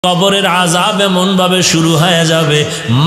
কবরের আযাব এমন ভাবে শুরু হয়ে যাবে,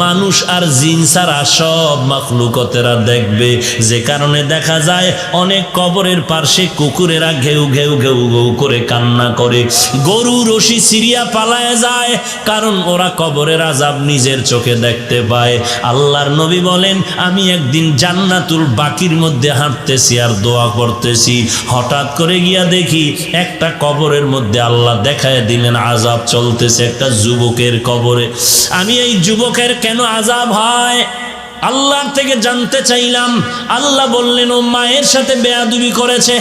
মানুষ আর জিন ছাড়া সব মাখলুকতেরা দেখবে। যে কারণে দেখা যায় অনেক কবরের পাশে কুকুরেরা ঘেউ ঘেউ ঘেউ ঘেউ করে কান্না করে, গরু রশি সিরিয়া পালায় যায়, কারণ ওরা কবরের আযাব নিজের চোখে দেখতে পায়। আল্লাহর নবী বলেন, আমি একদিন জান্নাতুল বাকির মধ্যে হাঁটতেছি আর দোয়া করতেছি, হঠাৎ করে গিয়া দেখি একটা কবরের মধ্যে আল্লাহ দেখায় দিলেন আযাব চলতেছে একটা যুবকের কবরে। আমি এই যুবকের কেন আযাব হয় আল্লাহর থেকে জানতে চাইলাম। আল্লাহ বললেন, ও মায়ের সাথে বেয়াদবি করেছে।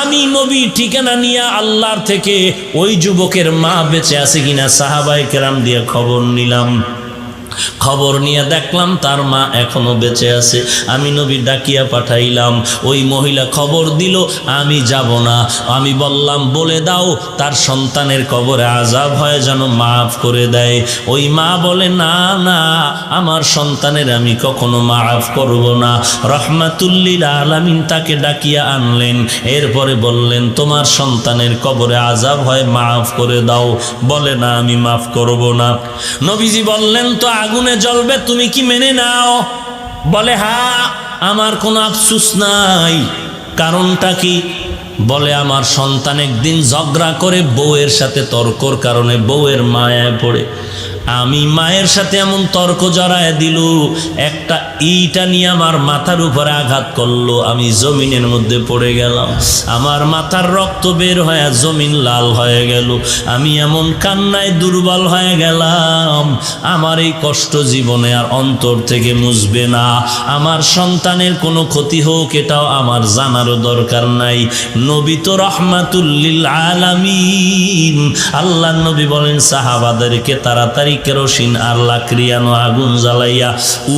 আমি নবী ঠিকানা নিয়ে আল্লাহর থেকে ওই যুবকের মা বেঁচে আছে কিনা সাহাবায়ে কেরাম দিয়ে খবর নিলাম। খবর নিয়ে দেখলাম তার মা এখনো বেঁচে আছে। আমি নবী ডাকিয়া পাঠাইলাম, ওই মহিলা খবর দিল আমি যাব না। আমি বললাম, বলে দাও তার সন্তানের কবরে আযাব হয় যেন মাফ করে দেয়। ওই মা বলে, না না, আমার সন্তানের আমি কখনো মাফ করব না। রহমাতুল লিল আলামিন তাকে ডাকিয়া আনলেন, এরপরে বললেন, তোমার সন্তানের কবরে আযাব হয় মাফ করে দাও। বলে, না আমি মাফ করব না। নবীজি বললেন, তো আগুনে জ্বলবে, তুমি কি মেনে নাও? বলে, হ্যাঁ, আমার কোনো আফসোস নাই। কারণটা কি? বলে, আমার সন্তান একদিন ঝগড়া করে বউয়ের সাথে তর্কর কারণে বউয়ের মায়ায় পড়ে, আমি মায়ের সাথে এমন তর্ক জড়ায় দিল, একটা ইটা নিয়ে আমার মাথার উপরে আঘাত করলো, আমি জমিনের মধ্যে পড়ে গেলাম, আমার মাথার রক্ত বের হয়ে জমিন লাল হয়ে গেল, আমি এমন কান্নায় দুর্বল হয়ে গেলাম, আমার এই কষ্ট জীবনে আর অন্তর থেকে মুছবে না। আমার সন্তানের কোনো ক্ষতি হোক এটাও আমার জানারও দরকার নাই। নবী তো রহমাতুল লিল আলামিন। আল্লাহর নবী বলেন সাহাবাদেরকে তাড়াতাড়ি কেরোসিন আর লাকড়িয়ানো আগুন জ্বালাইয়া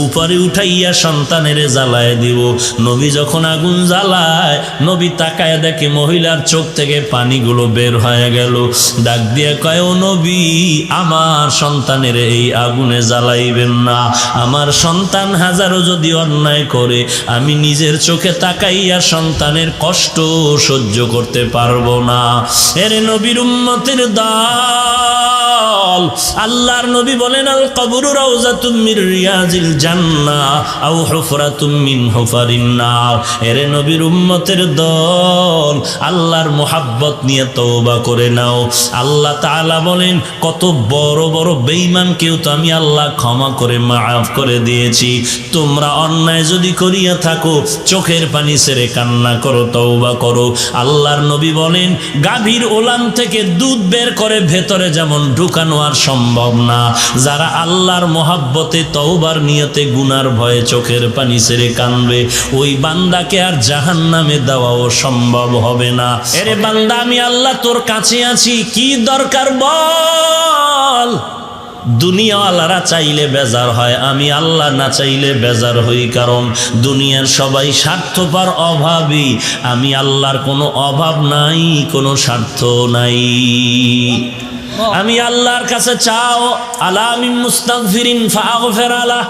উপরে উঠাইয়া সন্তানের জ্বালায় দিব। নবী যখন আগুন জ্বালায়, নবী তাকায় দেখে মহিলার চোখ থেকে পানিগুলো বের হয়ে গেল। ডাক দিয়ে কয়, ও নবী, আমার সন্তানের এই আগুনে জ্বালাইবেন না। আমার সন্তান হাজারো যদি অন্যায় করে, আমি নিজের চোখে তাকাইয়া সন্তানের কষ্ট সহ্য করতে পারবো না। এরে নবীর উম্মতের দল, আল্লাহর নবী বলেন, আল কবরু রাউযাতুম মির রিয়াজিল জান্নাহ আও হুফরাতুম মিন হুফারিন নার। এরে নবীর উম্মতের দল, আল্লাহর মুহাব্বত নিয়ে তওবা করে নাও। আল্লাহ তাআলা বলেন, কত বড় বড় বেঈমানকেও তো আমি আল্লাহ ক্ষমা করে মাফ করে দিয়েছি। তোমরা অন্যায় যদি করিয়া থাকো, চোখের পানি ছেড়ে কান্না করো, তওবা করো। আল্লাহর নবী বলেন, গাভীর ওলান থেকে দুধ বের করে ভেতরে যেমন ঢুকানো আর সম্ভব না, যারা আল্লাহর মহাব্বতে তওবার নিয়তে গুনার ভয়ে চোখের পানি ছেড়ে কানবে, ওই বান্দাকে আর জাহান্নামে দেওয়াও সম্ভব হবে না। এরে বান্দা, আমি আল্লাহ তোর কাছে আছি, কি দরকার বল। দুনিয়াওয়ালারা চাইলে বেজার হয়, আমি আল্লাহ না চাইলে বেজার হই, কারণ দুনিয়ার সবাই স্বার্থপর, অভাবী। আমি আল্লাহর কোনো অভাব নাই, কোনো স্বার্থ নাই। আমি আল্লাহর কাছে চাও, আলা মিন মুস্তাগফিরিন ফাগফির আলাহ।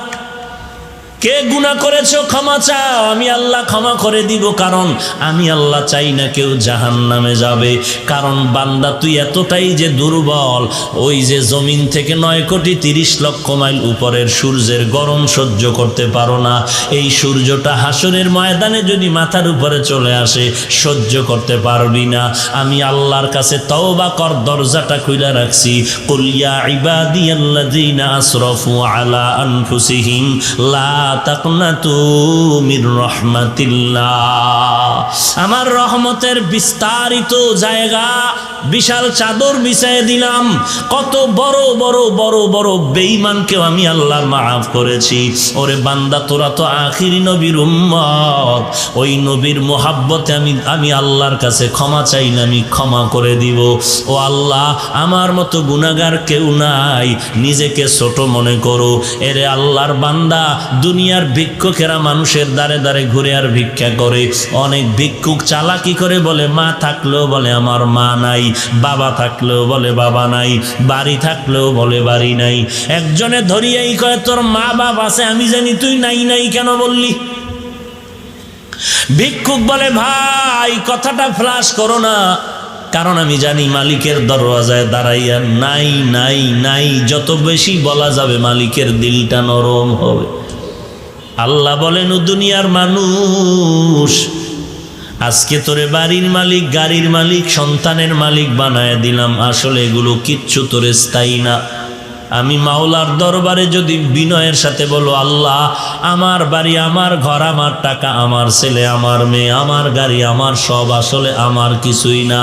কে গুনাহ করেছো ক্ষমা চাও, আমি আল্লাহ ক্ষমা করে দিব, কারণ আমি আল্লাহ চাই না কেউ জাহান্নামে যাবে। কারণ বান্দা তুই এতটাই যে দুর্বল, ওই যে জমিন থেকে 9,30,00,000 মাইল উপরের সূর্যের গরম সহ্য করতে পারো না। এই সূর্যটা হাসরের ময়দানে যদি মাথার উপরে চলে আসে, সহ্য করতে পারবি না। আমি আল্লাহর কাছে তওবা কর, দরজাটা খুলে রাখছি। কুল ইয়া ইবাদিয়াল্লাযীনা আসরাফু আলা আনফুসিহিম লা তাকনাতু মির রাহমাতিল্লাহ। আমার রহমতের বিস্তারিত জায়গা, বিশাল চাদর বিছায় দিলাম। কত বড় বড় বড় বড় বেঈমানকেও আমি আল্লাহ মাফ করেছি। ওরে বান্দা, তোরা তো আখিরি নবীর উম্মত, ওই নবীর মোহাব্বতে আমি আল্লাহর কাছে ক্ষমা চাই না, আমি ক্ষমা করে দিব। ও আল্লাহ, আমার মতো গুনাহগার কেউ নাই, নিজেকে ছোট মনে করো। এরে আল্লাহর বান্দা, দুনিয়ার ভিক্ষুকেরা মানুষের দ্বারে দ্বারে ঘুরে আর ভিক্ষা করে। অনেক ভিক্ষুক চালাকি করে, বলে মা থাকলেও বলে আমার মা নাই, বাবা থাকলেও বলে বাবা নাই, বাড়ি থাকলেও বলে বাড়ি নাই। একজনে ধরিয়াই কয়, তোর মা বাবা আছে, আমি জানি তুই নাই নাই কেন বললি? ভিক্ষুক বলে, ভাই কথাটা ফ্লাশ করো না, কারণ আমি জানি মালিকের দরওয়াজায় দাঁড়াইয়া নাই নাই নাই যত বেশি বলা যাবে মালিকের দিলটা নরম হবে। আল্লাহ বলেন, ও দুনিয়ার মানুষ, আজকে তোরে বাড়ির মালিক, গাড়ির মালিক, সন্তানের মালিক বানায় দিলাম, আসলে এগুলো কিচ্ছু তোরে স্থায়ী না। আমি মাওলার দরবারে যদি বিনয়ের সাথে বলো, আল্লাহ আমার বাড়ি, আমার ঘর, আমার টাকা, আমার ছেলে, আমার মেয়ে, আমার গাড়ি, আমার সব আসলে আমার কিছুই না।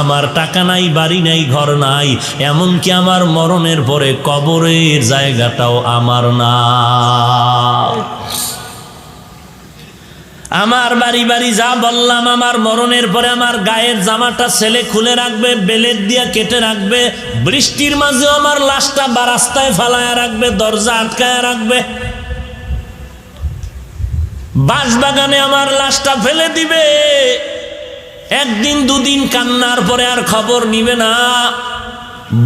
আমার টাকা নাই, বাড়ি নাই, ঘর নাই, এমনকি আমার মরণের পরে কবরের জায়গাটাও আমার না। আমার বাড়ি বাড়ি যা বললাম, আমার মরণের পরে আমার গায়ের জামাটা ছেলে খুলে রাখবে, বেলেট দিয়া কেটে রাখবে, বৃষ্টির মাঝেও আমার লাশটা রাস্তায় ফালায় রাখবে, দরজা আটকায় রাখবে, বাঁশবাগানে আমার লাশটা ফেলে দিবে। একদিন দুদিন কান্নার পরে আর খবর নিবে না,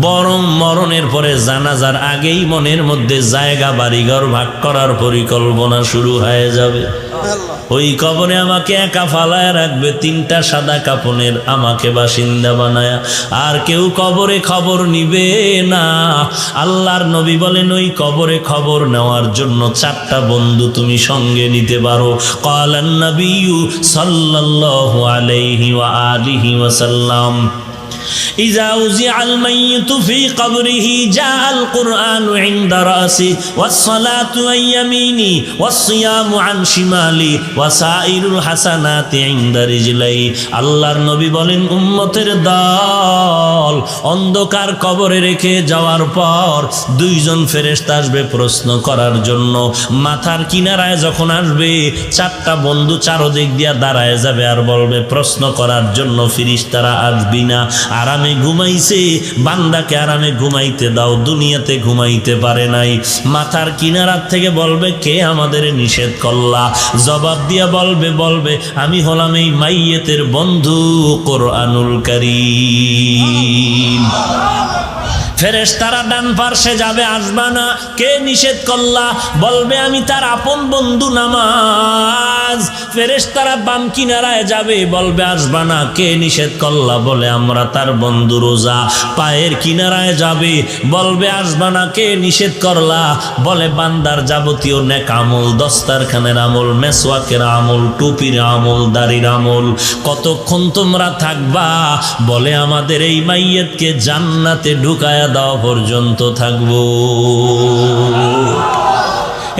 বরং মরণের পরে জানাজার আগেই মনের মধ্যে জায়গা বাড়িঘর ভাগ করার পরিকল্পনা শুরু হয়ে যাবে। ওই কবরে আমাকে একা ফালায় রাখবে, 3টা সাদা কাফনের আমাকে বাসিন্দা বানায়া, আর কেউ কবরে খবর নিবে না। আল্লাহর নবী বলেন, ওই কবরে খবর নেওয়ার জন্য 4টা বন্ধু তুমি সঙ্গে নিতে পারো। ক্বালান নবিয়্যু সাল্লাল্লাহু আলাইহি ওয়া আলিহি ওয়াসাল্লাম, إذا وزع الميت في قبره جاء القرآن عند رأسي والصلاة عن يميني والصيام عن شمالي وسائر الحسنات عند رجلي। আল্লাহর নবী বলেন, উম্মতের দল অন্ধকার কবরে রেখে যাওয়ার পর 2জন ফেরেশতা আসবে প্রশ্ন করার জন্য। মাথার কিনারায় যখন আসবে, 4টা বন্ধু চারদিক দিয়া দাঁড়ায় যাবে আর বলবে, প্রশ্ন করার জন্য ফেরেশতারা আসবি না? আরামে ঘুমাইছে, বান্দাকে আরামে ঘুমাইতে দাও, দুনিয়াতে ঘুমাইতে পারে নাই। মাথার কিনারার থেকে বলবে, কে আমাদের নিষেধ করলা? জবাব দিয়া বলবে আমি হলাম এই মাইয়েতের বন্ধু কোরআনুল কারীম। ফেরেশতারা ডান পার্শ্বে যাবে, আসবা না। কে নিষেধ করলা? বলবে আমি তার আপন বন্ধু নামাজ। ফেরেশতারা বাম কিনারায় যাবে, বলবে আসবা না। কে নিষেধ করলা? বলে আমরা তার বন্ধু রোজা। পায়ের কিনারায় যাবে, বলবে আসবা না। কে নিষেধ করলা? বলে বান্দার যাবতীয় নেক আমল, দস্তারখানের আমল, মেসওয়াকের আমল, টুপির আমল, দাড়ির আমল। কতক্ষণ তোমরা থাকবা? বলে আমাদের এই মাইয়াতকে জান্নাতে ঢুকায়া দেওয়া পর্যন্ত থাকবো।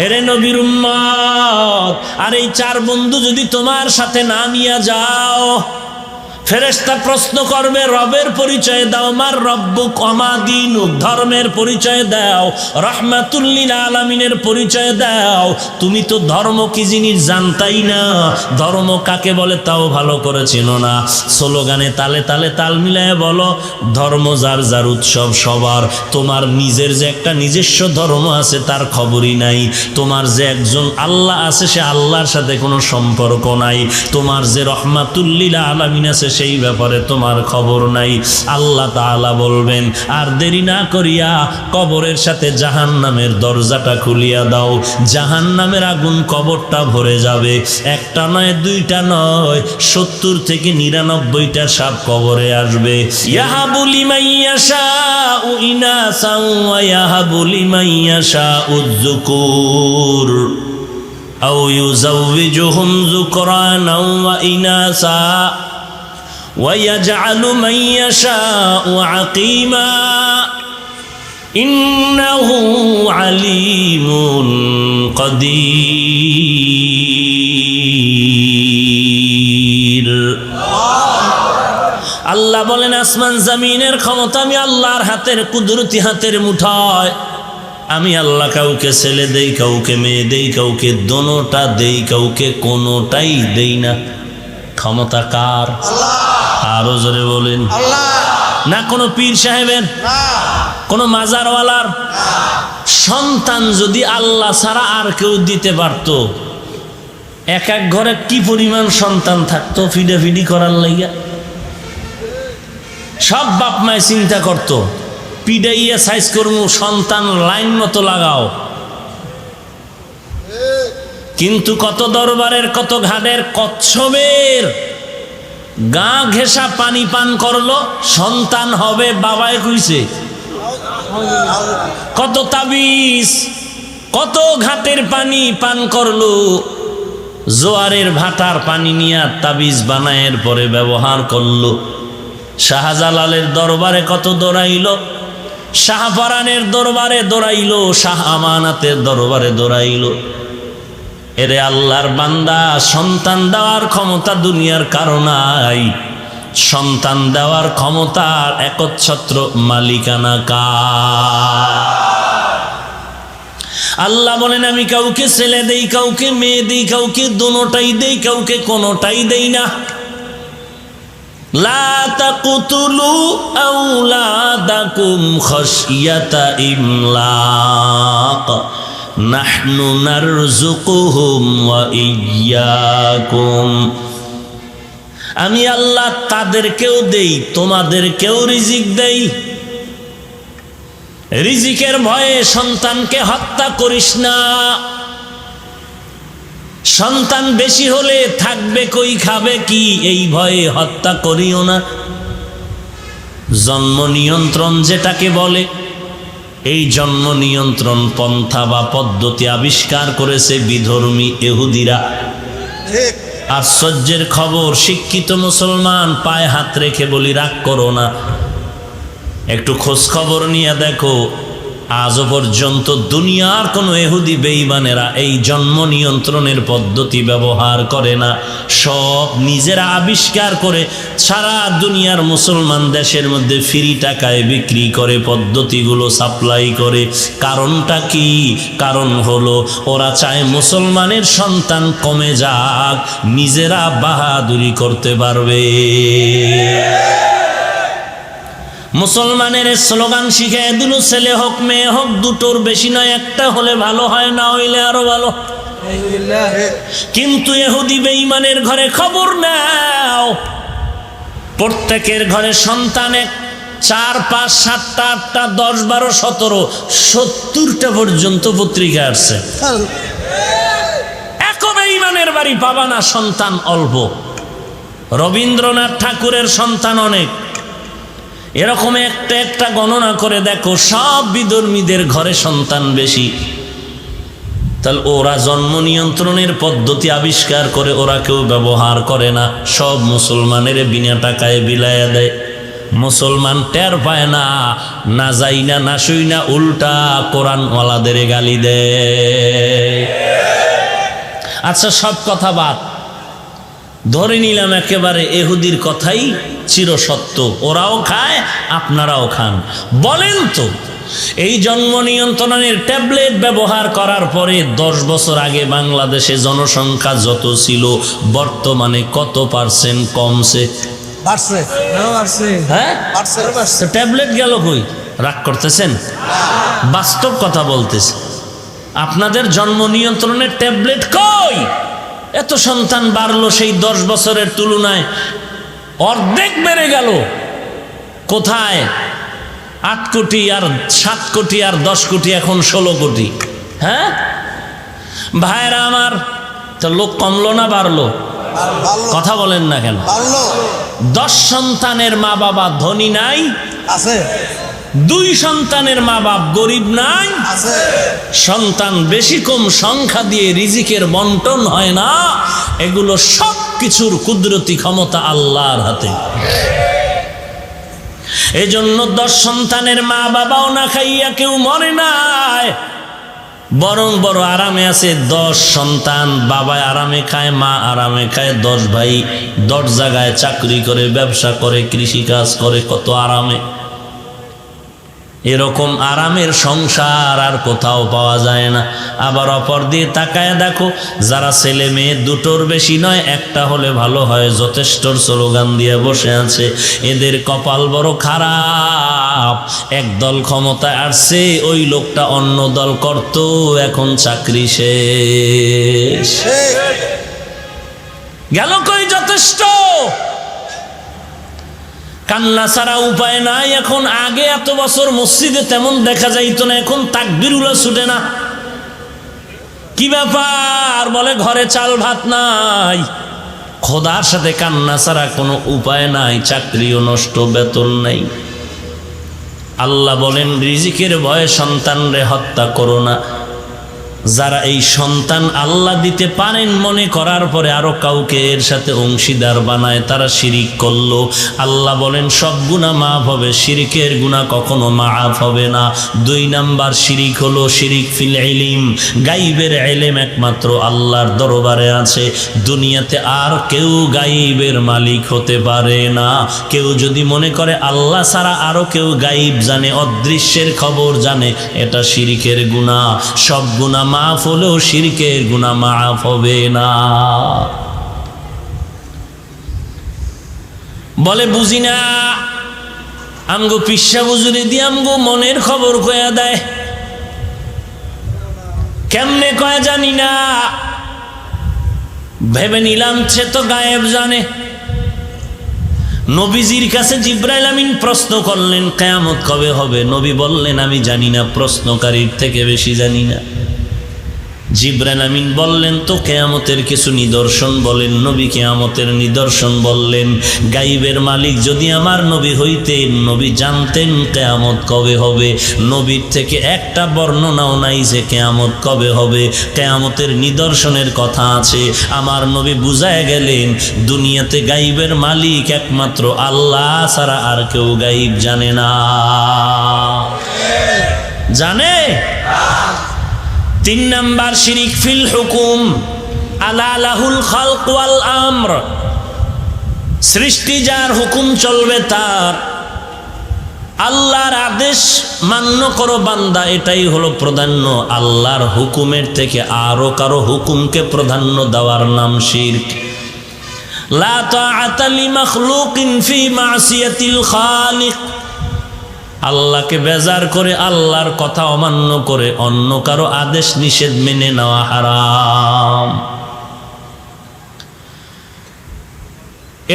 এরে নবীর উম্মত, আর এই 4 বন্ধু যদি তোমার সাথে না নিয়ে যাও, ফেরেশতা প্রশ্ন করবে, রবের পরিচয় দাও, মার রব্বুক ওমা দীনুক, ধর্মের পরিচয় দাও, রাহমাতুল লিল আলামিনের পরিচয় দাও। তুমি তো ধর্ম কি জিনিস জানতাই না, ধর্ম কাকে বলে তাও ভালো করে চেনো না। স্লোগানে তালে তালে তাল মিলায় বলো, ধর্ম যার যার উৎসব সবার। তোমার নিজের যে একটা নিজস্ব ধর্ম আছে তার খবরই নাই। তোমার যে একজন আল্লাহ আছে, সে আল্লাহর সাথে কোনো সম্পর্ক নাই। তোমার যে রাহমাতুল লিল আলামিন আছে, সেই ব্যাপারে তোমার খবর নাই। আল্লাহ তাআলা বলবেন, আর দেরি না করিয়া কবরের সাথে জাহান্নামের দরজাটা খুলিয়া দাও। জাহান্নামের আগুন কবরটা ভরে যাবে। 1টা নয়, 2টা নয়, 70 থেকে 99টা সাপ কবরে আসবে। ইয়াহাবু লিমান ইয়াশাউ ইনাসান ওয়া ইয়াহাবু লিমান ইয়াশাউ যুকুর আও ইউযাওবিজুহুম যুকরানাও ওয়া ইনাসা ويجعل من يشاء عقيما إنه عليم قدير। আল্লাহ বলেন, আসমান জমিনের ক্ষমতা আমি আল্লাহর হাতের, কুদরতি হাতের মুঠায়। আমি আল্লাহ কাউকে ছেলে দেই, কাউকে মেয়ে দেই, কাউকে দোনোটা দেই, কাউকে কোনোটাই দেই না। ক্ষমতা কার? আরো জোরে বলেন। না কোনো পীর সাহেবের, কোনো মাজারওয়ালার। সন্তান যদি আল্লাহ ছাড়া আর কেউ দিতে পারত, এক এক ঘরে কি পরিমাণ সন্তান থাকতো ফিডাফিডি করার লাইগা। সব বাপ মায় চিন্তা করত, পিডাইয়া সাইজ করবো, সন্তান লাইন মতো লাগাও। কিন্তু কত দরবারের, কত ঘাটের, কচ্ছপের গা ঘেঁষা পানি পান করলো, সন্তান হবে, বাবায় কইছে। কত তাবিজ, কত ঘাটের পানি পান করলো, জোয়ারের ভাটার পানি নিয়ে তাবিজ বানায়ের পরে ব্যবহার করলো। শাহজালালের দরবারে কত দৌড়াইলো, শাহপরানের দরবারে দৌড়াইলো, শাহ আমানাতের দরবারে দৌড়াইলো। এরে আল্লাহর বান্দা, সন্তান দেওয়ার ক্ষমতা দুনিয়ার কারো নাই। সন্তান দেওয়ার ক্ষমতার একচ্ছত্র মালিকানা কার? আল্লাহ বলেন, আমি কাউকে ছেলে দেই, কাউকে মেয়ে দেই, কাউকে দুটোটাই দেই, কাউকে কোনোটাই দেই না। লা তাকতুলু আওলাদাকুম খাশিয়াতা ইমলাক নাহনু নারযুকুহুম ওয়া ইয়্যাকুম। আমি আল্লাহ তাদেরকেও দেই, তোমাদেরকেও রিজিক দেই। রিজিকের ভয়ে সন্তানকে হত্যা করিস না। সন্তান বেশি হলে থাকবে কই, খাবে কি, এই ভয়ে হত্যা করিও না। জন্ম নিয়ন্ত্রণ যেটাকে বলে, এই জন্ম নিয়ন্ত্রণ পন্থা বা পদ্ধতি আবিষ্কার করেছে বিধর্মী ইহুদিরা। আশ্চর্যের খবর, শিক্ষিত মুসলমান পায়ে হাত রেখে বলি, রাগ করো না, একটু খোঁজ খবর নিয়ে দেখো, আজও পর্যন্ত দুনিয়ার কোনো ইহুদি বেঈমানেরা এই জন্ম নিয়ন্ত্রণের পদ্ধতি ব্যবহার করে না। সব নিজেরা আবিষ্কার করে সারা দুনিয়ার মুসলমান দেশের মধ্যে ফ্রি টাকায় বিক্রি করে, পদ্ধতিগুলো সাপ্লাই করে। কারণটা কি? কারণ হলো ওরা চায় মুসলমানের সন্তান কমে যাক, নিজেরা বাহাদুরি করতে পারবে। মুসলমানের স্লোগান শিখে দিল, ছেলে হোক মেয়ে হোক দুটোর বেশি নয়, একটা হলে ভালো হয়, না হইলে আরো ভালো। কিন্তু ইহুদি বেঈমানের ঘরে খবর নাও, প্রত্যেকের ঘরে সন্তান এক, 4, 5, 7টা, 8টা, 10, 12, 17, 70টা পর্যন্ত পত্রিকা আসছে। এক বেঈমানের বাড়ি পাবা না সন্তান অল্প। রবীন্দ্রনাথ ঠাকুরের সন্তান অনেক। এরকম একটা একটা গণনা করে দেখো, সব বিধর্মীদের ঘরে সন্তান বেশি। তাহলে ওরা জন্ম নিয়ন্ত্রণের পদ্ধতি আবিষ্কার করে, ওরা কেউ ব্যবহার করে না, সব মুসলমানের বিনা টাকায় বিলায়া দেয়। মুসলমান টের পায় না, না যাই না, না শুই না, উল্টা কোরআনওয়ালাদের গালি দেয়। আচ্ছা, সব কথা বাদ, ধরে নিলাম একেবারে ইহুদির কথাই চিরসত্য, ওরাও খায়, আপনারাও খান। বলেন তো, এই জন্ম নিয়ন্ত্রণের ট্যাবলেট ব্যবহার করার পরে 10 বছর আগে বাংলাদেশে জনসংখ্যা যত ছিল, বর্তমানে কত % কমছে? হ্যাঁ, ট্যাবলেট গেল কই? রাগ করতেছেন? বাস্তব কথা বলতেছে। আপনাদের জন্ম নিয়ন্ত্রণের ট্যাবলেট কই? এত সন্তান বাড়লো, সেই 10 বছরের তুলনায় অর্ধেক বেড়ে গেল। কোথায়? 8 কোটি আর 7 কোটি আর 10 কোটি, এখন 16 কোটি। হ্যাঁ ভাইরা আমার, তো লোক কমলো না বাড়লো? কথা বলেন না কেন? 10 সন্তানের মা বাবা ধনী নাই? আছে। 2 সন্তানের মা বাপ গরিব নাই? আছে। সন্তান বেশি কম সংখ্যা দিয়ে রিজিকের বন্টন হয় না। এগুলো সব কিছুর কুদরতি ক্ষমতা আল্লাহর হাতে। এজন্য 10 সন্তানের মা বাবাও না খাইয়া কেউ মরে নাই, বরং বড় আরামে আছে। 10 সন্তান, বাবা আরামে খায়, মা আরামে খায়। 10 ভাই 10 জায়গায় চাকরি করে, ব্যবসা করে, কৃষি কাজ করে, কত আরামে। এরকম আরামের সংসার আর কোথাও পাওয়া যায় না। আবার অপর দিয়ে তাকায় দেখো, যারা ছেলে মেয়ে দুটোর বেশি নয়, একটা হলে ভালো হয়, যথেষ্ট স্লোগান দিয়ে বসে আছে, এদের কপাল বড় খারাপ। এক দল ক্ষমতায় আসছে, ওই লোকটা অন্য দল করত, এখন চাকরি শেষ। গেল কই যথেষ্ট? কান্না ছাড়া উপায় নাই এখন। আগে এত বছর মসজিদে তেমন দেখা যাইতো না, এখন তাকবীরুল্লাহ ছুটে না। কি ব্যাপার? বলে ঘরে চাল ভাত নাই। খোদার সাথে কান্না ছাড়া কোনো উপায় নাই, চাকরিও নষ্ট, বেতন নাই। আল্লাহ বলেন রিজিকের ভয়ে সন্তানরে হত্যা করো না। যারা এই সন্তান আল্লাহ দিতে পারেন মনে করার পরে আরো কাউকে এর সাথে অংশীদার বানায়, তারা শিরিক করলো। আল্লাহ বলেন সব গুনাহ মাফ হবে, শিরিকের গুনাহ কখনো মাফ হবে না। 2 নাম্বার শিরিক হলো শিরিক ফিল ইলম। গায়বের ইলম একমাত্র আল্লাহর দরবারে আছে, দুনিয়াতে আর কেউ গায়বের মালিক হতে পারে না। কেউ যদি মনে করে আল্লাহ ছাড়া আরো কেউ গায়ব জানে, অদৃশ্যের খবর জানে, এটা শিরিকের গুনাহ। সব গুনাহ মাফ হলেও শিরকের গুনাহ মাফ হবে না। বলে বুঝি না, আমগো পিসা বুজুরি দিয়ে আমগো মনের খবর কয়া দেয়, কেমনে কয়া জানি না, ভেবে নিলাম সে তো গায়েব জানে। নবীজির কাছে জিবরাইল আমিন প্রশ্ন করলেন কিয়ামত কবে হবে, নবী বললেন আমি জানি না, প্রশ্নকারীর থেকে বেশি জানি না। জিবরাইল আমিন বললেন তো কিয়ামতের কিছু নিদর্শন বলেন, নবী কিয়ামতের নিদর্শন বললেন। গায়বের মালিক যদি আমার নবী হইতেন, নবী জানতেন কিয়ামত কবে হবে। নবীর থেকে একটা বর্ণনাও নাই যে কিয়ামত কবে হবে। কিয়ামতের নিদর্শনের কথা আছে, আমার নবী বুঝায় গেলেন দুনিয়াতে গায়বের মালিক একমাত্র আল্লাহ ছাড়া আর কেউ গায়ব জানে না। জানে? 3 নাম্বার শিরিক ফিল হুকুম। আলা লাহুল খালক ওয়াল আমর। সৃষ্টি যার, হুকুম চলবে তার। আল্লাহর আদেশ মান্য করো বান্দা, এটাই হলো প্রাধান্য। আল্লাহর হুকুমের থেকে আরো কারো হুকুমকে প্রাধান্য দেওয়ার নাম শিরক। লা তাআতা লিমাখলুকিন ফি মাসিয়াতিল খালিক। আল্লাহকে বেজার করে, আল্লাহর কথা অমান্য করে অন্য কারো আদেশ নিষেধ মেনে নেওয়া হারাম।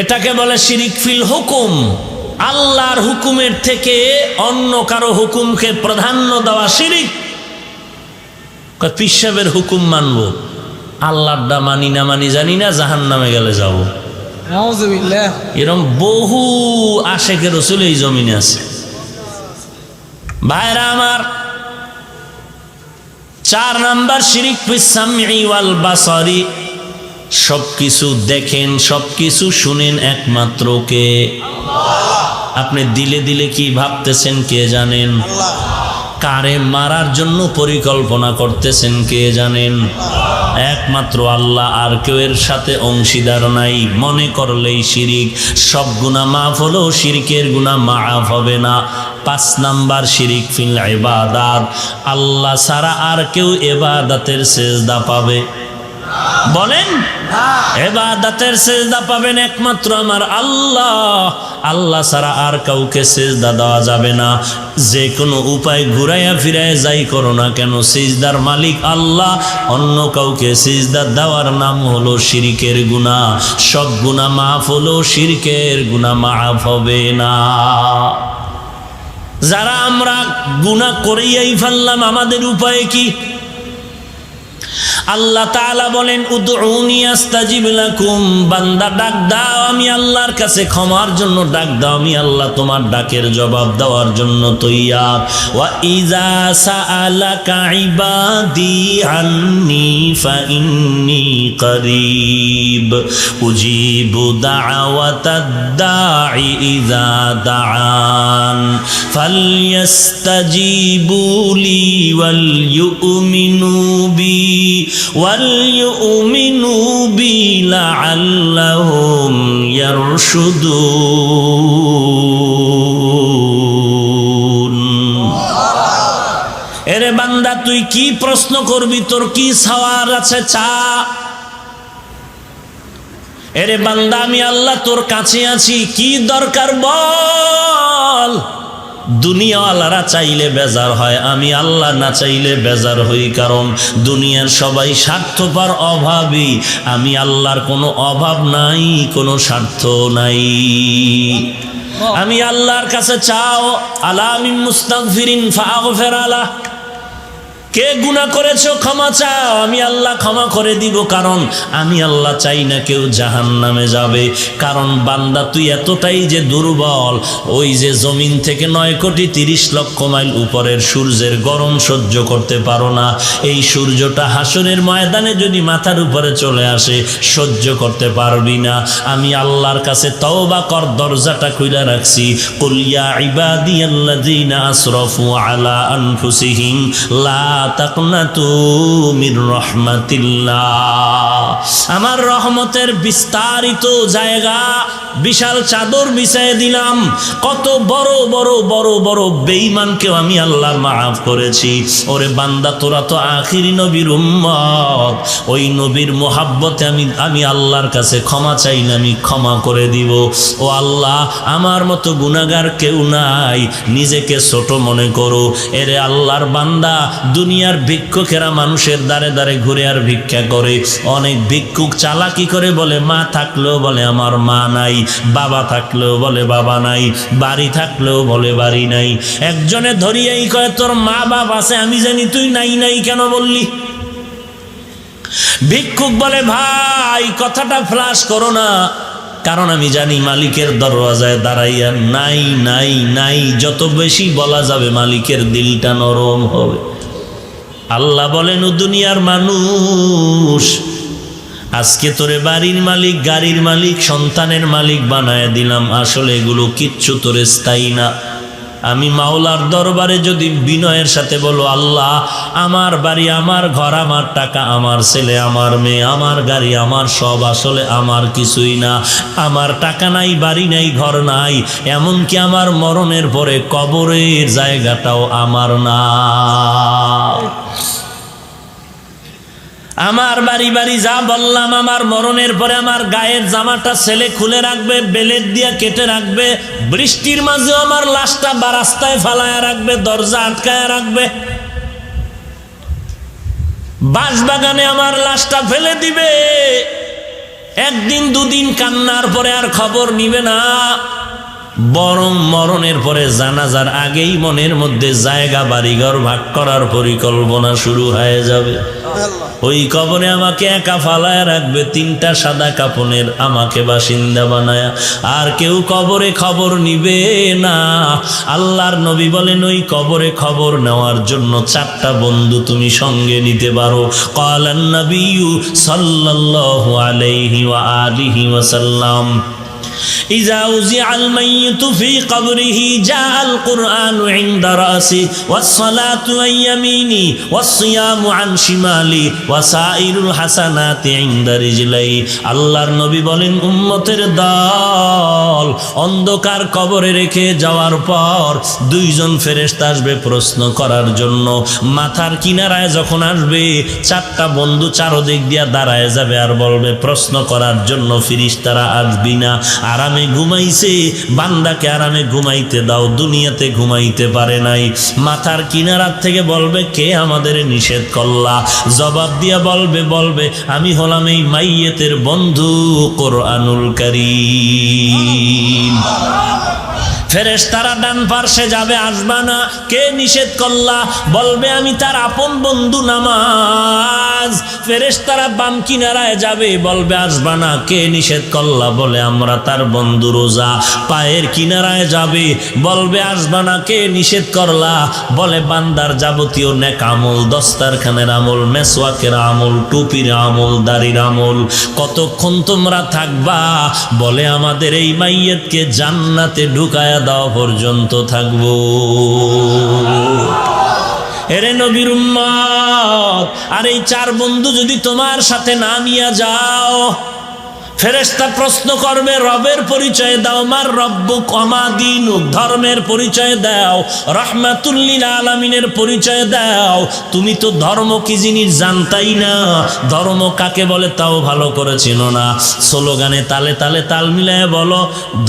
এটাকে বলে শিরিক ফিল হুকুম। আল্লাহর হুকুমের থেকে অন্য কারো হুকুমকে প্রাধান্য দেওয়া শিরিক। পীর সাহেবের হুকুম মানবো, আল্লাহরটা মানি না মানি জানি না, জাহান্নামে গেলে যাব। নাউযুবিল্লাহ। এরকম বহু আশেকের রাসূল এই জমিনে আছে। ভাইরা আমার, 4 নাম্বার শিরিক ফিস সামঈ ওয়াল বাসারি। সবকিছু দেখেন, সবকিছু শুনেন একমাত্র কে? আল্লাহ। আপনি দিলে দিলে কি ভাবতেছেন কে জানেন? আল্লাহ। কারে মারার জন্য পরিকল্পনা করতেছেন কে জানেন? আল্লাহ। একমাত্র আল্লাহ, আর কেউ এর সাথে অংশীদার নাই। মনে করলেই শিরিক। সব গুনাহ মাফ হলেও শিরকের গুনাহ মাফ হবে না। 5 নাম্বার শিরিক ফিল ইবাদাত। আল্লাহ ছাড়া আর কেউ ইবাদতের সিজদা পাবে? বলেন, ইবাদতের সিজদা পাবেন একমাত্র আমার আল্লাহ। আল্লাহ ছাড়া আর কাউকে সিজদা দেওয়া যাবে না। যে কোনো উপায় ঘুরাইয়া ফিরাইয়া যাই করো না কেন, সিজদার মালিক আল্লাহ। অন্য কাউকে সিজদা দেওয়ার নাম হলো শিরকের গুনাহ। সব গুনাহ মাফ হলো, শিরকের গুনাহ মাফ হবে না। যারা আমরা গুনাহ করেই ফেললাম, আমাদের উপায় কি? আল্লাহ তাআলা বলেন উদউনি আস্তাজিব লাকুম। বান্দা ডাক দাও, আমি আল্লাহর কাছে ক্ষমার জন্য ডাক দাও, আমি আল্লাহ তোমার ডাকের জবাব দেওয়ার জন্য তৈয়ার। ওয়া ইযা সাআলাকা ইবাদি আন্নী ফাইন্নী করিব উজিবু দাওয়াতাদ দাঈ ইযা দাআন ফালইস্তাজিবু লি ওয়াল ইউমিনু বি وَلْيُؤْمِنُوا بِي لَعَلَّهُمْ يَرْشُدُونَ। এরে বান্দা, তুই কি প্রশ্ন করবি? তোর কি সওয়াল আছে? চা। এরে বান্দা, আমি আল্লাহ তোর কাছে আছি, কি দরকার বল। দুনিয়াওয়ালারা চাইলে বেজার হয়, আমি আল্লাহ না চাইলে বেজার হই। কারণ দুনিয়ার সবাই স্বার্থপর, অভাবী। আমি আল্লাহর কোনো অভাব নাই, কোনো স্বার্থ নাই। আমি আল্লাহর কাছে চাও, আলা মিন মুস্তাগফিরিন ফাগফির আলাহ। কে গুনাহ করেছো ক্ষমা চাও, আমি আল্লাহ ক্ষমা করে দিব, কারণ আমি আল্লাহ চাই না কেউ জাহান্নামে যাবে। কারণ বান্দা তুই এতটাই যে দুর্বল, ওই যে জমিন থেকে 9,30,00,000 মাইল উপরের সূর্যের গরম সহ্য করতে পারো না। এই সূর্যটা হাসরের ময়দানে যদি মাথার উপরে চলে আসে সহ্য করতে পারবি না। আমি আল্লাহর কাছে তওবা কর দরজাটা খুলে রাখছি। কুল ইয়া ইবাদিয়াল্লাযীনা আসরাফু আলা আনফুসিহিম লা তাকনাতু মির রাহমাতিল্লাহ। আমার রহমতের বিস্তারিত জায়গা, বিশাল চাদর বিছায় দিলাম। কত বড় বড় বড় বড় বেঈমানকেও আমি আল্লাহ মাফ করেছি। ওরে বান্দা, তোরা তো আখিরি নবীর উম্মত, ওই নবীর মোহাব্বতে আমি আল্লাহর কাছে ক্ষমা চাই না, আমি ক্ষমা করে দিব। ও আল্লাহ, আমার মতো গুনাহগার কেউ নাই, নিজেকে ছোট মনে করো। এরে আল্লাহর বান্দা, দুনিয়ার ভিক্ষুকেরা মানুষের দ্বারে দ্বারে ঘুরে আর ভিক্ষা করে। অনেক ভিক্ষুক চালাকি করে বলে মা থাকলেও বলে আমার মা নাই, বাবা থাকলেও বলে বাবা নাই, বাড়ি থাকলেও বলে বাড়ি নাই। একজনে ধরিয়াই কয় তোর মা বাবা আছে, আমি জানি তুই নাই নাই কেন বললি? ভিক্ষুক বলে ভাই কথাটা ফ্লাশ করো না, কারণ আমি জানি মালিকের দরওয়াজায় দাঁড়াইয়া নাই নাই নাই যত বেশি বলা যাবে মালিকের দিলটা নরম হবে। আল্লাহ বলেন ও দুনিয়ার মানুষ, আজকে তোরে বাড়ির মালিক, গাড়ির মালিক, সন্তানের মালিক বানায় দিলাম, আসলে এগুলো কিচ্ছু তোরে স্থায়ী না। আমি মাওলার দরবারে যদি বিনয়ের সাথে বলো আল্লাহ, আমার বাড়ি, আমার ঘর, আমার টাকা, আমার ছেলে, আমার মেয়ে, আমার গাড়ি, আমার সব আসলে আমার কিছুই না। আমার টাকা নাই, বাড়ি নাই, ঘর নাই, এমনকি আমার মরণের পরে কবরের জায়গাটাও আমার না। আমার বাড়ি বাড়ি যা বললাম, আমার মরণের পরে আমার গায়ের জামাটা ছেলে খুলে রাখবে, বেলেট দিয়া কেটে রাখবে, বৃষ্টির মাঝে আমার লাশটা বা রাস্তায় ফালায়া রাখবে, দরজা আটকায়া রাখবে, বাঁশবাগানে আমার লাশটা ফেলে দিবে। একদিন দুদিন কান্নার পরে আর খবর নিবে না, বরং মরণের পরে জানাজার আগেই মনের মধ্যে জায়গা বাড়িঘর ভাগ করার পরিকল্পনা শুরু হয়ে যাবে। ওই কবরে আমাকে একা ফালায় রাখবে, 3টা সাদা কাপনের আমাকে বাসিন্দা বানায়া, আর কেউ কবরে খবর নিবে না। আল্লাহর নবী বলেন ওই কবরে খবর নেওয়ার জন্য 4টা বন্ধু তুমি সঙ্গে নিতে পারো। ক্বালান নবিয়্যু সাল্লাল্লাহু আলাইহি ওয়া আলিহি ওয়াসাল্লাম, إذا وزع الميت في قبره جاء القرآن عند رأسي والصلاة عن يميني والصيام عن شمالي وسائر الحسنات عند رجلي। আল্লাহর নবী বলেন উম্মতের দল অন্ধকার কবরে রেখে যাওয়ার পর 2জন ফেরেশতা আসবে প্রশ্ন করার জন্য। মাথার কিনারায় যখন আসবে 4টা বন্ধু চারদিক দিয়া দাঁড়ায় যাবে আর বলবে প্রশ্ন করার জন্য ফেরেশতারা আসবি না, আরামে ঘুমাইছে, বান্দাকে আরামে ঘুমাইতে দাও, দুনিয়াতে ঘুমাইতে পারে নাই। মাথার কিনারার থেকে বলবে কে আমাদের নিষেধ করলা? জবাব দিয়া বলবে আমি হলাম এই মাইয়েতের বন্ধু কোরআনুল কারীম। ফেরেশতারা ডান পার্শ্বে যাবে, আসবা না, কে নিষেধ করলা? বলবে আমি তার আপন বন্ধু নামাজ। ফেরেশতারা বাম কিনারায় যাবে, বলবে আসবা না, কে নিষেধ করলা? বলে আমরা তার বন্ধু রোজা। পায়ের কিনারায় যাবে, বলবে আসবা না, কে নিষেধ করলা? বলে বান্দার যাবতীয় নেক আমল, দস্তারখানের আমল, মেসওয়াকের আমল, টুপির আমল, দাড়ির আমল। কতক্ষণ তোমরা থাকবা? বলে আমাদের এই মাইয়াতকে জান্নাতে ঢুকায়া দেওয়া পর্যন্ত থাকবো। এরে নবীর উম্মত, আর এই 4 বন্ধু যদি তোমার সাথে না নিয়ে যাও, ফেরেশতা প্রশ্ন করবে রবের পরিচয় দাও, মার রব্বুক ওমা দীনুক, ধর্মের পরিচয় দাও, রাহমাতুল লিল আলামিনের পরিচয় দাও। তুমি তো ধর্ম কি জিনিস জানতাই না, ধর্ম কাকে বলে তাও ভালো করে চেনো না। স্লোগানে তালে তালে তাল মিলায় বলো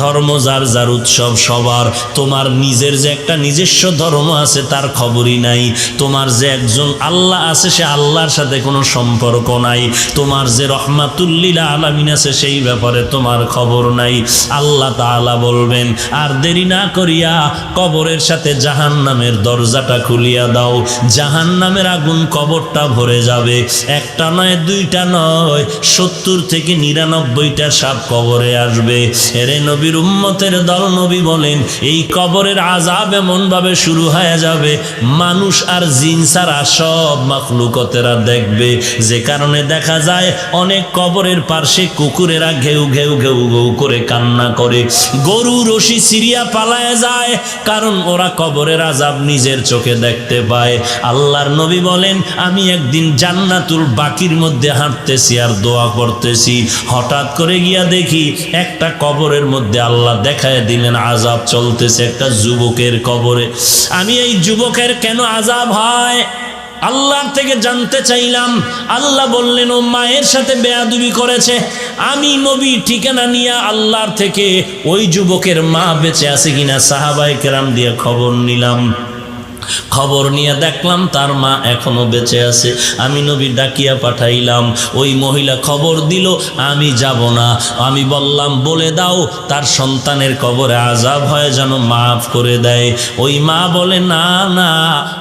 ধর্ম যার যার উৎসব সবার। তোমার নিজের যে একটা নিজস্ব ধর্ম আছে তার খবরই নাই। তোমার যে একজন আল্লাহ আছে সে আল্লাহর সাথে কোনো সম্পর্ক নাই। তোমার যে রাহমাতুল লিল আলামিন আছে সেই ব্যাপারে তোমার খবর নাই। আল্লাহ তাআলা বলবেন, আর দেরি না করিয়া কবরের সাথে জাহান্নামের দরজাটা খুলিয়া দাও। জাহান্নামের আগুন কবরটা ভরে যাবে। একটা নয়, দুইটা নয়, 70 থেকে 99টা সাপ কবরে আসবে। এরে নবীর উম্মতের দল, নবী বলেন এই কবরের আযাব এমন ভাবে শুরু হয়ে যাবে, মানুষ আর জিন ছাড়া সব মাখলুকতেরা দেখবে। যে কারণে দেখা যায় অনেক কবরের পাশে কুকুরেরা ঘেউ ঘেউ ঘেউ ঘেউ করে কান্না করে, গরু রশি সিরিয়া পালায় যায়, কারণ ওরা কবরের আযাব নিজের চোখে দেখতে পায়। আল্লাহর নবী বলেন, আমি একদিন জান্নাতুল বাকির মধ্যে হাঁটতেছি আর দোয়া করতেছি, হঠাৎ করে গিয়া দেখি একটা কবরের মধ্যে আল্লাহ দেখায় দিলেন আযাব চলতেছে একটা যুবকের কবরে। আমি এই যুবকের কেন আযাব হয় আল্লাহর থেকে জানতে চাইলাম। আল্লাহ বললেন, ও মায়ের সাথে বেয়াদবি করেছে। আমি নবী ঠিকানা নিয়ে আল্লাহর থেকে ওই যুবকের মা বেঁচে আছে কিনা সাহাবায়ে কেরাম দিয়ে খবর নিলাম। খবর নিয়ে দেখলাম তার মা এখনো বেঁচে আছে। আমি নবী ডাকিয়া পাঠাইলাম, ওই মহিলা খবর দিল আমি যাব না। আমি বললাম, বলে দাও তার সন্তানের কবরে আযাব হয় যেন মাফ করে দেয়। ওই মা বলে, না না,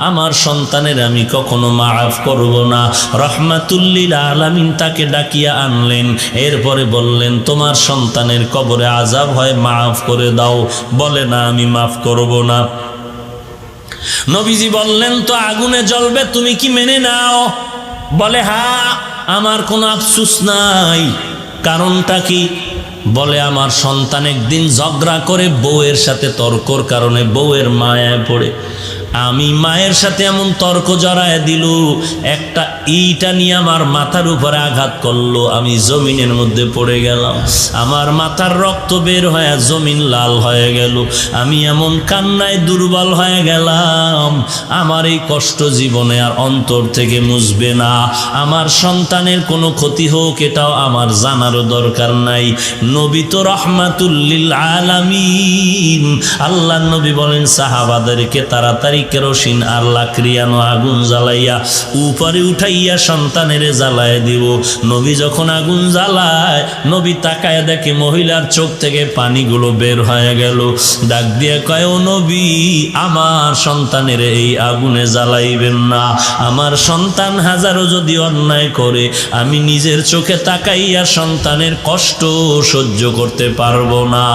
আমার সন্তানের আমি কখনো মাফ করব না। রহমাতুল লিল আলামিন তাকে ডাকিয়া আনলেন, এরপরে বললেন, তোমার সন্তানের কবরে আযাব হয়, মাফ করে দাও। বলে, না, আমি মাফ করব না। নবীজি বললেন, তো আগুনে জ্বলবে, তুমি কি মেনে নাও? বলে, হ্যাঁ, আমার কোনো আফসোস নাই। কারণটা কি? বলে, আমার সন্তান একদিন ঝগড়া করে বউয়ের সাথে তর্কর কারণে বউয়ের মায়ায় পড়ে আমি মায়ের সাথে এমন তর্ক জড়ায় দিল, একটা ইটা নিয়ে আমার মাথার উপরে আঘাত করলো, আমি জমিনের মধ্যে পড়ে গেলাম। আমার মাথার রক্ত বের হয়ে জমিন লাল হয়ে গেল। আমি এমন কান্নায় দুর্বল হয়ে গেলাম, আমার এই কষ্ট জীবনে আর অন্তর থেকে মুছবে না। আমার সন্তানের কোনো ক্ষতি হোক এটাও আমার জানারও দরকার নাই। নবী তো রহমাতুল লিল আলামিন। আল্লাহর নবী বলেন সাহাবাদেরকে তাড়াতাড়ি কেরোসিন আর লাকড়িয়ানো আগুন জ্বালাইয়া উপরে উঠাইয়া সন্তানের জ্বালায় দিব। নবী যখন আগুন জ্বালায়, নবী তাকায় দেখে মহিলার চোখ থেকে পানিগুলো বের হয়ে গেল। ডাক দিয়ে কয়, ও নবী, আমার সন্তানের এই আগুনে জ্বালাইবেন না। আমার সন্তান হাজারো যদি অন্যায় করে, আমি নিজের চোখে তাকাইয়া সন্তানের কষ্ট সহ্য করতে পারবো না।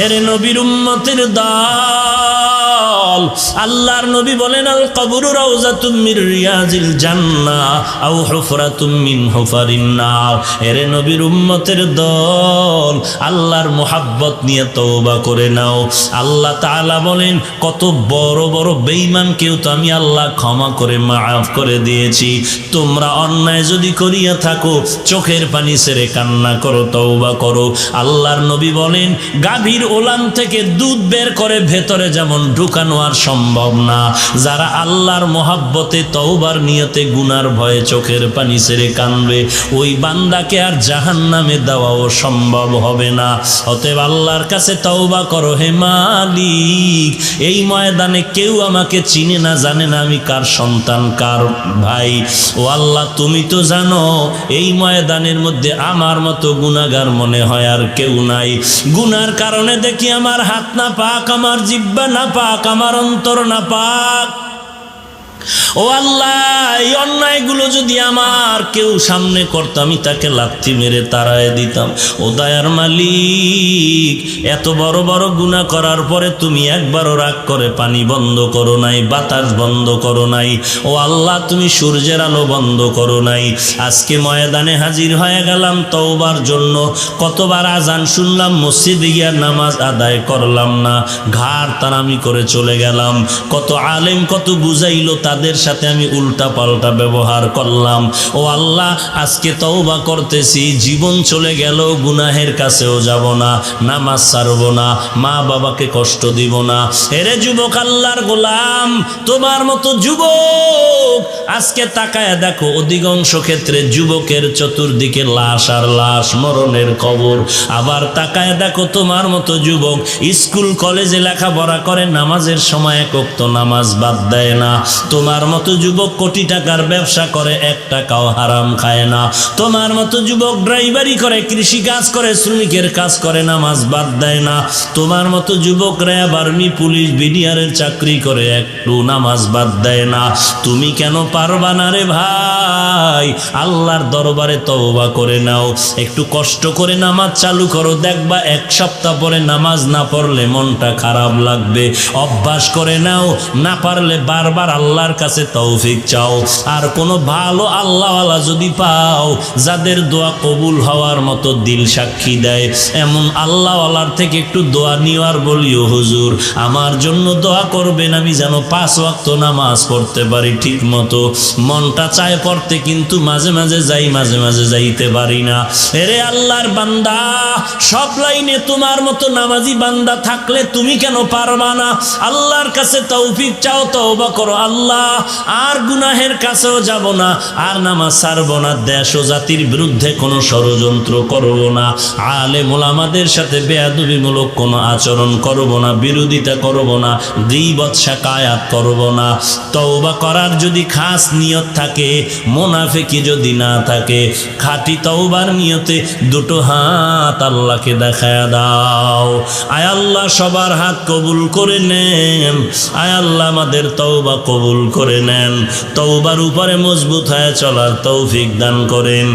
এরে নবীর উম্মতের দল, আল্লাহর নবী বলেন, আল কবরু রাউযাতুম মির রিয়াজিল জান্নাহ আও হুফরাতুম মিন হুফারিন নার। এরে নবীর উম্মতের দল, আল্লাহর মুহাব্বত নিয়ে তওবা করে নাও। আল্লাহ তাআলা বলেন, কত বড় বড় বেঈমানকেও তো আমি আল্লাহ ক্ষমা করে মাফ করে দিয়েছি। তোমরা অন্যায় যদি করিয়া থাকো, চোখের পানি ছেড়ে কান্না করো, তওবা করো। আল্লাহর নবী বলেন, গাভীর ওলান থেকে দুধ বের করে ভেতরে যেমন ঢুকানো আর সম্ভব না, যারা আল্লাহর মহাব্বতে তওবার নিয়তে গুনার ভয়ে চোখের পানি ছেড়ে কানবে, ওই বান্দাকে আর জাহান্নামে দেওয়াও সম্ভব হবে না। অতএব আল্লাহর কাছে তওবা করো। হে মালিক, এই ময়দানে কেউ আমাকে চিনে না, জানে না আমি কার সন্তান, কার ভাই। ও আল্লাহ, তুমি তো জানো এই ময়দানের মধ্যে আমার মতো গুনাহগার মনে হয় আর কেউ নাই। গুনার কারণে দেখি আমার হাত না পাক, আমার জিহ্বা না পাক, আমার অন্তর না পাক। ও আল্লাহ, এই অন্যায়গুলো যদি আমার কেউ সামনে করতো, আমি তাকে লাথি মেরে তাড়ায় দিতাম। ও দয়ার মালিক, এত বড় বড় গুনাহ করার পরে তুমি একবারও রাগ করে পানি বন্ধ করো নাই, বাতাস বন্ধ করো নাই। ও আল্লাহ, তুমি সূর্যের আলো বন্ধ করো নাই। আজকে ময়দানে হাজির হয়ে গেলাম তওবার জন্য। কতবার আজান শুনলাম, মসজিদে গিয়ে নামাজ আদায় করলাম না, ঘাড় তারামি করে চলে গেলাম। কত আলেম কত বুঝাইলো, তাদের সাথে আমি উল্টা পাল্টা ব্যবহার করলাম। ও আল্লাহ, আজকে তওবা করতেছি, জীবন চলে গেল, গুনাহের কাছেও যাব না, নামাজ ছাড়ব না, মা বাবাকে কষ্ট দিব না। এরে যুবক, আল্লাহর গোলাম, তোমার মতো যুবক যুবক, আজকে তাকায় দেখো অধিকাংশ ক্ষেত্রে যুবকের চতুর্দিকে লাশ আর লাশ, মরণের কবর। আবার তাকায় দেখো তোমার মতো যুবক স্কুল কলেজে লেখাপড়া করে, নামাজের সময় এক ওয়াক্ত নামাজ বাদ দেয় না। তোমার মতো যুবক কোটি টাকার ব্যবসা করে, 1 টাকাও হারাম খায় না। তোমার মতো যুবক ড্রাইভারি করে, কৃষি কাজ করে, শ্রমিকের কাজ করে, নামাজ বাদ দেয় না। তোমার মতো যুবক র্যাব, আর্মি, পুলিশ, বিডিআরের চাকরি করে, একটু নামাজ বাদ দেয় না। তুমি কেন পারবা না রে ভাই? আল্লাহর দরবারে তওবা করে নাও, একটু কষ্ট করে নামাজ চালু করো, দেখবা 1 সপ্তাহ পরে নামাজ না পড়লে মনটা খারাপ লাগবে। অভ্যাস করে নাও, না পারলে বারবার আল্লাহর কাছে তৌফিক চাও। আর কোনো ভালো আল্লাহওয়ালা যদি পাও, যাদের দোয়া কবুল হওয়ার মতো দিল সাক্ষী দেয়, এমন আল্লাহওয়ালার থেকে একটু দোয়া নিওয়ার বলিও, হুজুর আমার জন্য দোয়া করবেন, আমি যেন 5 ওয়াক্ত নামাজ পড়তে পারি ঠিক মতো। মনটা চায় পড়তে, কিন্তু মাঝে মাঝে যাই, মাঝে মাঝে যাইতে পারি না। এরে আল্লাহর বান্দা, সব লাইনে তোমার মতো নামাজি বান্দা থাকলে তুমি কেন পারবা না? আল্লাহর কাছে তৌফিক চাও, তওবা করো, আল্লাহ আর গুনাহের কাছেও যাব না, আর নামাজ ছাড়বো না, দেশ ও জাতির বিরুদ্ধে কোনো ষড়যন্ত্র করব না, আলেম ওলামাদের সাথে বেয়াদবিমূলক কোনো আচরণ করব না, বিরোধিতা করব না, গীবত শাকায়াত করব না। তওবা করার যদি খাস নিয়ত থাকে, মুনাফিকি যদি না থাকে, খাঁটি তওবার নিয়তে দুটো হাত আল্লাহকে দেখায়া দাও। আয় আল্লাহ সবার হাত কবুল করে নেন। আয় আল্লাহ আমাদের তওবা কবুল করে নেন। তওবার উপরে মজবুত হয়ে চলার তৌফিক দান করেন।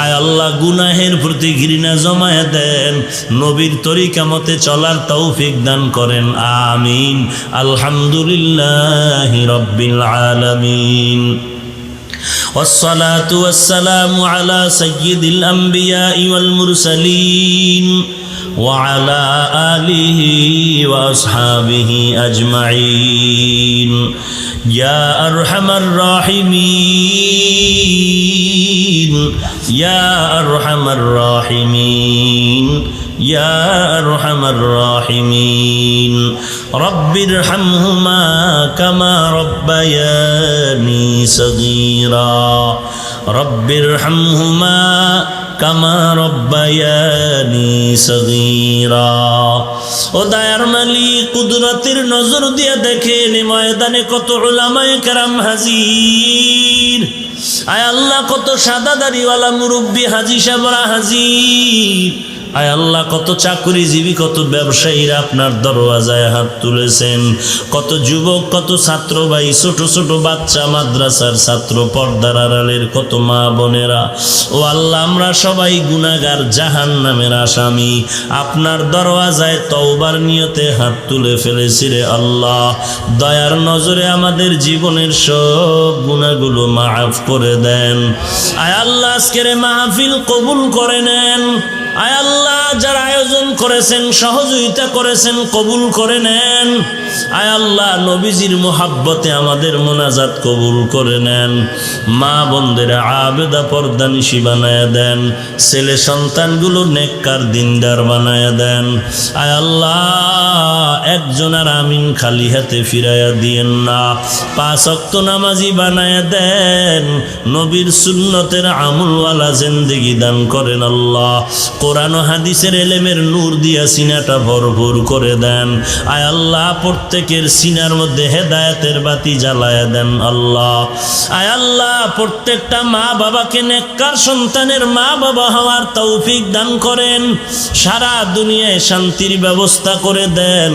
আয় আল্লাহ গুনাহের প্রতি ঘৃণা জমায়ে দেন, নবীর তরিকা মতে চলার তৌফিক দান করেন। আমিন। আলহামদুলিল্লাহি রাব্বিল আলামিন। والصلاة والسلام على سيد الأنبياء والمرسلين وعلى آله وأصحابه أجمعين يا أرحم الراحمين يا أرحم الراحمين يا أرحم الراحمين رب ارحمهما كما ربياني صغيرا رب ارحمهما কামা রব্বায়ানি সগীরা। ও দয়ার মালিক, কুদরতের নজর দিয়ে দেখেন ময়দানে কত উলামায়ে কেরাম হাজির। আয় আল্লাহ কত সাদা দাড়িওয়ালা মুরব্বী হাজী সাহেবরা হাজির। আয় আল্লাহ কত চাকরিজীবী, কত ব্যবসায়ীরা আপনার দরওয়াজায় হাত তুলেছেন। কত যুবক, কত ছাত্র ভাই, ছোট ছোট বাচ্চা, মাদ্রাসার ছাত্র, পর্দার আড়ালের কত মা বোনেরা। ও আল্লাহ আমরা সবাই গুনাহগার, জাহান্নামের আসামি। আপনার দরওয়াজায় তওবার নিয়তে হাত তুলে ফেলেছি রে আল্লাহ। দয়ার নজরে আমাদের জীবনের সব গুনাহগুলো মাফ করে দেন। আয় আল্লাহ আজকের মাহফিল কবুল করে নেন। আয় আল্লাহ যারা আয়োজন করেছেন, সহযোগিতা করেছেন, কবুল করে নেন। আয় আল্লাহ নবীজির মুহাব্বতে আমাদের মোনাজাত কবুল করে নেন। মা বোনদের আবেদা পর্দানিশী বানায়া দেন। ছেলে সন্তানগুলো নেককার দিনদার বানায়া দেন। আয় আল্লাহ একজন আর আমিন খালি হাতে ফিরাইয়া দিয়েন না। 5 ওয়াক্ত নামাজি বানায়া দেন। নবীর সুন্নতের আমলওয়ালা জিন্দেগি দান করেন আল্লাহ। কোরআন ও হাদিসের ইলমের নূর দিয়া সিনাটা ভরপুর করে দেন। আয় আল্লাহ প্রত্যেকের সিনার মধ্যে হেদায়েতের বাতি জ্বালায়া দেন আল্লাহ। আয় আল্লাহ প্রত্যেকটা মা বাবাকে নেককার সন্তানের মা বাবা হওয়ার তৌফিক দান করেন। সারা দুনিয়ায় শান্তির ব্যবস্থা করে দেন।